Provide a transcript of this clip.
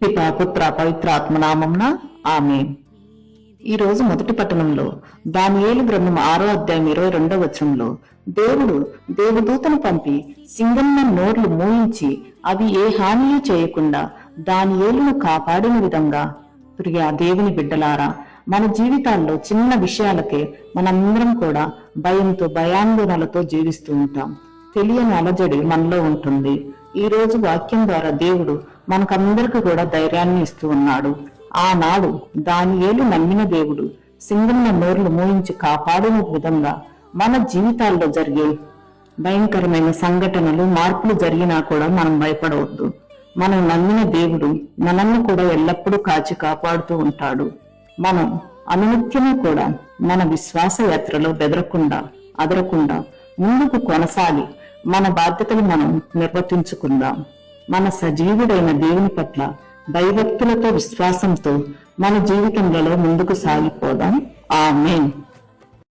పితా పుత్ర పవిత్ర ఆత్మనామంన ఆమేన్. ఈ రోజు మొదటి పట్టణంలో దానియేలు గ్రంథం 6వ అధ్యాయం 22వ వచనంలో దేవుడు దేవదూతను పంపి సింగన్న నోర్లు మూయించి అవి ఏ హానియూ చేయకుండా దానియేలును కాపాడిన విధంగా, ప్రియ దేవుని బిడ్డలారా, మన జీవితాల్లో చిన్న విషయాలకే మనందరం కూడా భయంతో భయాందోళనలతో జీవిస్తూ ఉంటాం. తెలియని అలజడి మనలో ఉంటుంది. ఈ రోజు వాక్యం ద్వారా దేవుడు మనకందరికి కూడా ధైర్యాన్ని ఇస్తూ ఉన్నాడు. ఆనాడు దానియేలు నమ్మిన దేవుడు సింగన్న నోర్లు మూయించి కాపాడిన విధంగా మన జీవితాల్లో జరిగే భయంకరమైన సంఘటనలు, మార్పులు జరిగినా కూడా మనం భయపడవద్దు. మనం నమ్మిన దేవుడు మనల్ని కూడా ఎల్లప్పుడూ కాచి కాపాడుతూ ఉంటాడు. మనం అనునిత్యము కూడా మన విశ్వాస యాత్రలో బెదరకుండా అదరకుండా ముందుకు కొనసాగి మన బాధ్యతలు మనం నిర్వర్తించుకుందాం. మన సజీవుడైన దేవుని పట్ల భయభక్తులతో విశ్వాసంతో మన జీవితంలో ముందుకు సాగిపోదాం. ఆమేన్.